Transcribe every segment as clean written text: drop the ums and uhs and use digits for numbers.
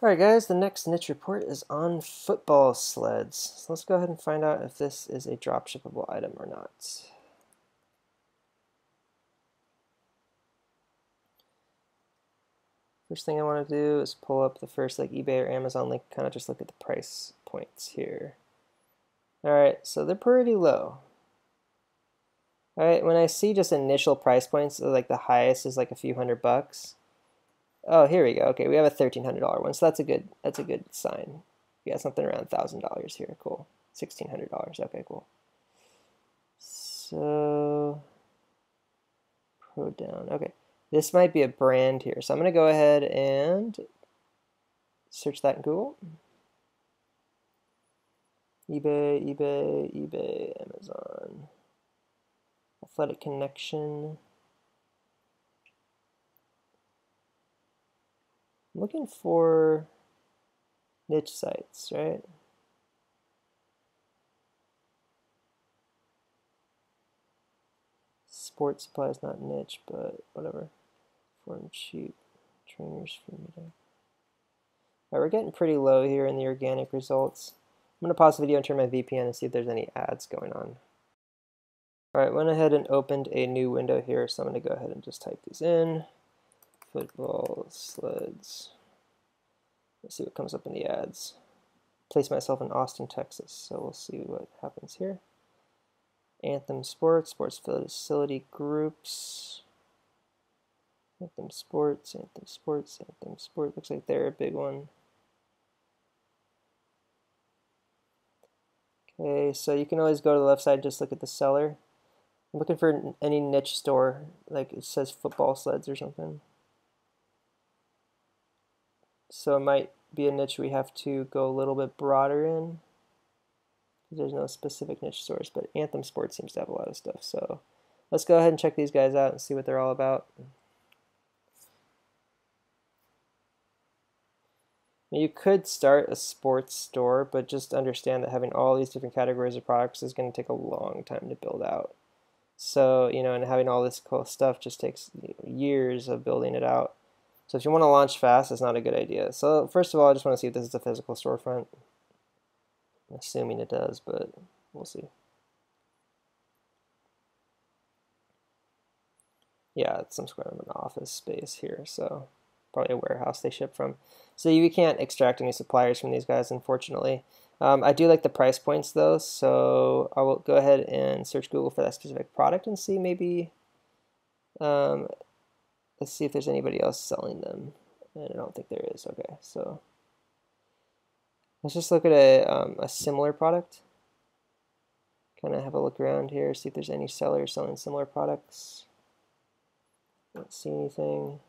Alright guys, the next niche report is on football sleds. So let's go ahead and find out if this is a dropshippable item or not. First thing I want to do is pull up the first eBay or Amazon link, kind of just look at the price points here. Alright, so they're pretty low. Alright, when I see just initial price points, the highest is a few $100. Oh, here we go. Okay, we have a $1,300 one, so that's a good sign. We got something around $1,000 here. Cool. $1,600. Okay, cool. So pro down. Okay, this might be a brand here, so I'm gonna go ahead and search that in Google. eBay, Amazon, Athletic Connection. I'm looking for niche sites, right? Sports supplies, not niche, but whatever. Form cheap. Trainers for meeting. Alright, we're getting pretty low here in the organic results. I'm going to pause the video and turn my VPN and see if there's any ads going on. Alright, went ahead and opened a new window here, so I'm going to go ahead and just type these in. Football sleds. Let's see what comes up in the ads. Place myself in Austin, Texas, so we'll see what happens here. Anthem Sports, Sports Facility Groups. Anthem Sports, Anthem Sports, Anthem Sports. Looks like they're a big one. Okay, so you can always go to the left side and just look at the seller. I'm looking for any niche store, like it says football sleds or something. So it might be a niche we have to go a little bit broader in. There's no specific niche stores, but Anthem Sports seems to have a lot of stuff. So let's go ahead and check these guys out and see what they're all about. Now, you could start a sports store, but just understand that having all these different categories of products is going to take a long time to build out. So, and having all this cool stuff just takes years of building it out. So if you want to launch fast, it's not a good idea. So first of all, I just want to see if this is a physical storefront. I'm assuming it does, but we'll see. Yeah, it's some sort of an office space here, so probably a warehouse they ship from. So you can't extract any suppliers from these guys, unfortunately. I do like the price points though, so I will go ahead and search Google for that specific product and see maybe, let's see if there's anybody else selling them. And I don't think there is. Okay, so let's just look at a similar product. Kind of have a look around here, see if there's any sellers selling similar products. Don't see anything.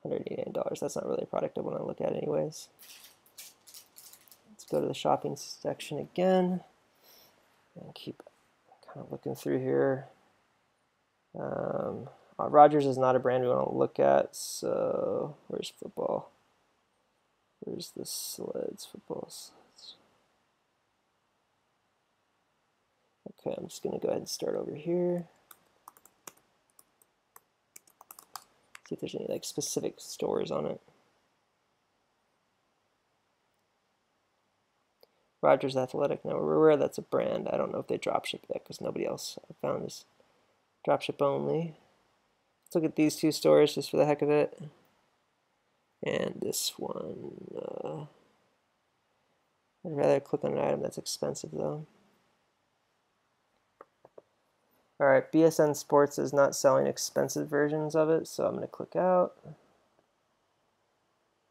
$189. That's not really a product I want to look at anyways. Let's go to the shopping section again and keep kind of looking through here. Rogers is not a brand we want to look at, so where's football? Where's the sleds? Football sleds. Okay, I'm just going to go ahead and start over here. See if there's any specific stores on it. Rogers Athletic. Now we're aware that's a brand. I don't know if they dropship that because nobody else I found is dropship only. Let's look at these two stores just for the heck of it. And this one. I'd rather click on an item that's expensive though. Alright, BSN Sports is not selling expensive versions of it, so I'm going to click out.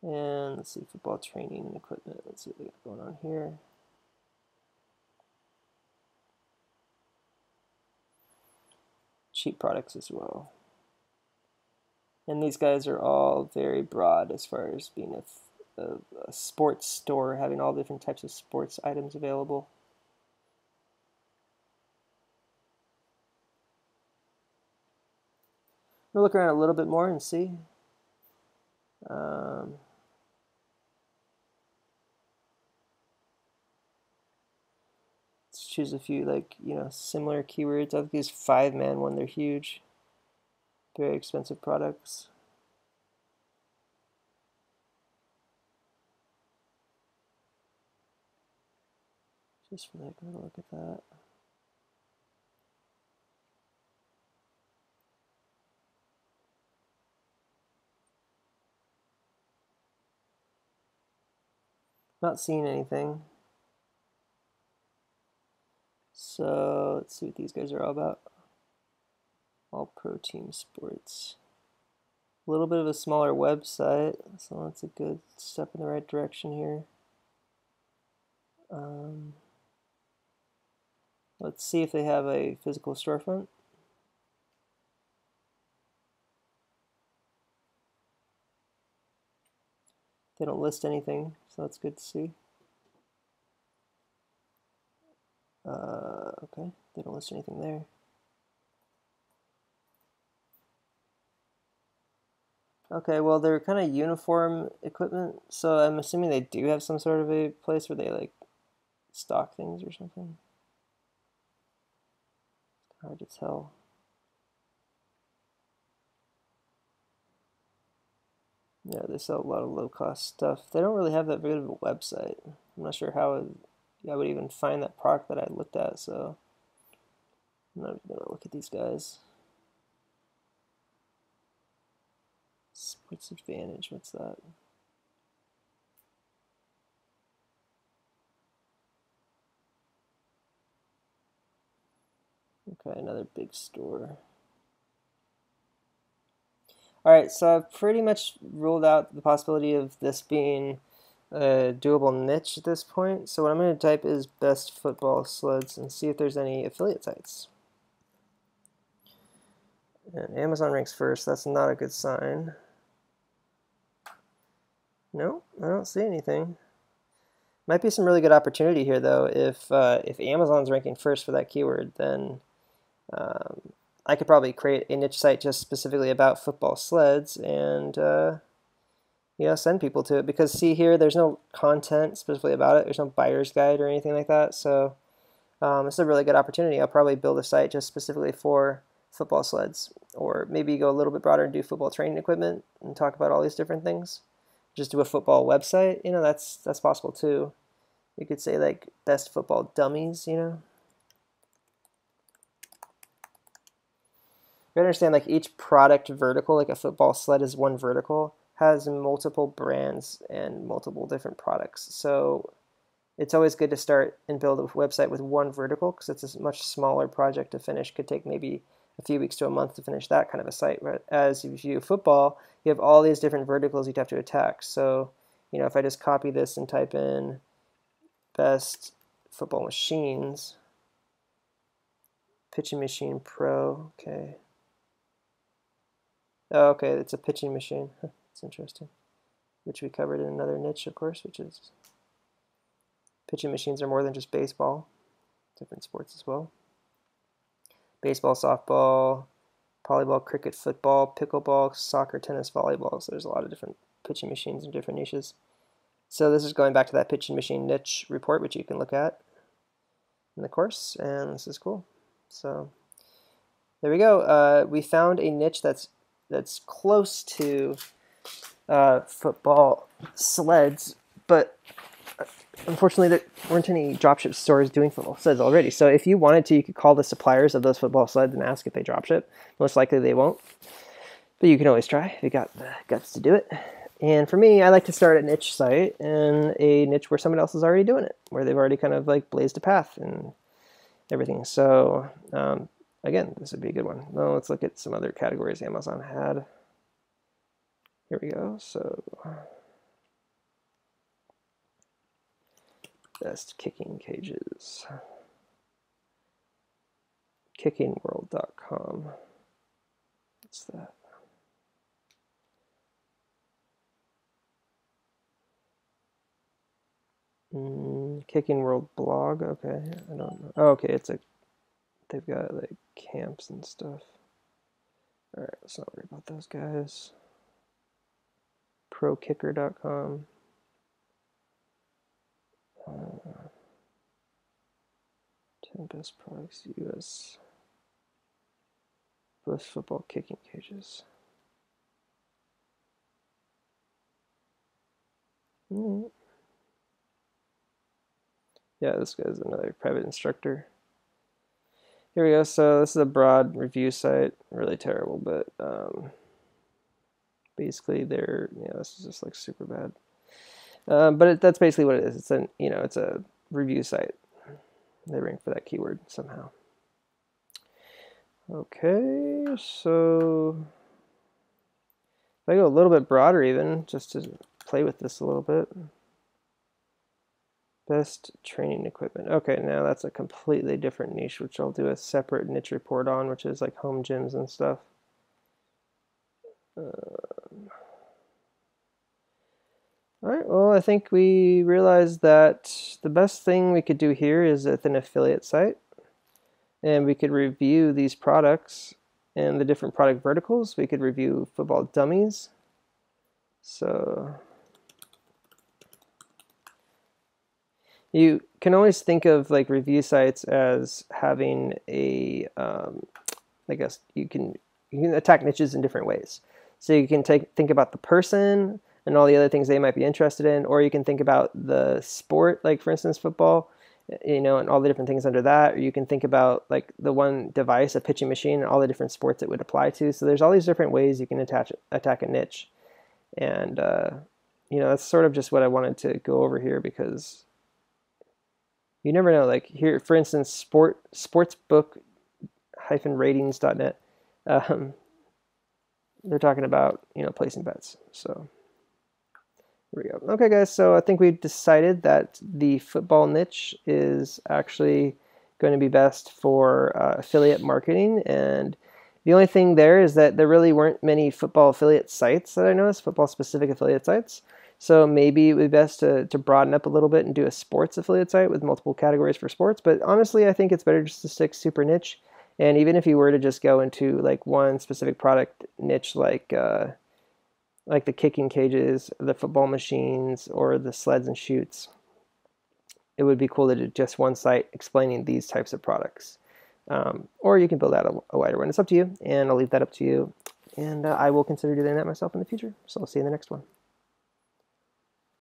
And let's see, football training and equipment. Let's see what we got going on here. Cheap products as well. And these guys are all very broad as far as being a sports store, having all different types of sports items available. We'll look around a little bit more and see. Let's choose a few similar keywords. I like these 5-man one. They're huge. Very expensive products. Just for the heck of a look at that. Not seeing anything. So let's see what these guys are all about. All pro team sports. A little bit of a smaller website, so that's a good step in the right direction here. Let's see if they have a physical storefront. They don't list anything, so that's good to see. Okay, they don't list anything there. Okay, well, they're kind of uniform equipment, so I'm assuming they do have some sort of a place where they like stock things or something. It's hard to tell. Yeah, they sell a lot of low-cost stuff. They don't really have that good of a website. I'm not sure how I would even find that product that I looked at, so I'm not even gonna look at these guys. Sports Advantage, what's that? Okay, another big store. All right, so I've pretty much ruled out the possibility of this being a doable niche at this point. So what I'm going to type is best football sleds and see if there's any affiliate sites. And Amazon ranks first. That's not a good sign. No, I don't see anything. Might be some really good opportunity here, though. If Amazon's ranking first for that keyword, then I could probably create a niche site just specifically about football sleds and send people to it. Because see here, there's no content specifically about it. There's no buyer's guide or anything like that. So it's a really good opportunity. I'll probably build a site just specifically for football sleds, or maybe go a little bit broader and do football training equipment and talk about all these different things. Just do a football website. That's possible too. You could say like best football dummies. You understand, like each product vertical, like a football sled is one vertical, has multiple brands and multiple different products. So it's always good to start and build a website with one vertical because it's a much smaller project to finish. Could take maybe a few weeks to a month to finish that kind of a site. Whereas if you do football, you have all these different verticals you'd have to attack. So, if I just copy this and type in best football machines, pitching machine pro, okay. Oh, okay, it's a pitching machine. That's interesting. Which we covered in another niche, of course, which is pitching machines are more than just baseball. Different sports as well. Baseball, softball, volleyball, cricket, football, pickleball, soccer, tennis, volleyball. So there's a lot of different pitching machines in different niches. So this is going back to that pitching machine niche report, which you can look at in the course, and this is cool. So there we go. We found a niche that's close to football sleds, but unfortunately there weren't any dropship stores doing football sleds already. So if you wanted to, you could call the suppliers of those football sleds and ask if they dropship. Most likely they won't, but you can always try if you got the guts to do it. And for me, I like to start a niche site and a niche where someone else is already doing it, where they've already kind of like blazed a path and everything. So again, this would be a good one. Well, let's look at some other categories Amazon had. Here we go. So best kicking cages. Kickingworld.com. What's that? Kicking World blog. Okay, I don't know. Oh, okay, they've got like camps and stuff. All right, let's not worry about those guys. Prokicker.com. 10 best products US. Best football kicking cages. Yeah, this guy's another private instructor. Here we go. So this is a broad review site. Really terrible, but basically this is just like super bad. But that's basically what it is. It's a review site. They rank for that keyword somehow. Okay, so if I go a little bit broader even, just to play with this a little bit. Best training equipment. Okay, now that's a completely different niche, which I'll do a separate niche report on, which is like home gyms and stuff. All right, well, I think we realized that the best thing we could do here is with an affiliate site. And we could review these products and the different product verticals. We could review football dummies. So you can always think of like review sites as having a, I guess you can attack niches in different ways. So you can think about the person and all the other things they might be interested in, or you can think about the sport, like for instance football, and all the different things under that, or you can think about like the one device, a pitching machine, and all the different sports it would apply to. So there's all these different ways you can attack a niche, and that's sort of just what I wanted to go over here, because you never know. Like here, for instance, sportsbook-ratings.net, they're talking about placing bets. So here we go. Okay, guys, so I think we decided that the football niche is actually going to be best for affiliate marketing. And the only thing there is that there really weren't many football affiliate sites that I noticed, football-specific affiliate sites. So maybe it would be best to broaden up a little bit and do a sports affiliate site with multiple categories for sports. But honestly, I think it's better just to stick super niche. And even if you were to just go into like one specific product niche, like the kicking cages, the football machines, or the sleds and chutes, it would be cool to do just one site explaining these types of products. Or you can build out a wider one. It's up to you, and I'll leave that up to you. And I will consider doing that myself in the future. So I'll see you in the next one.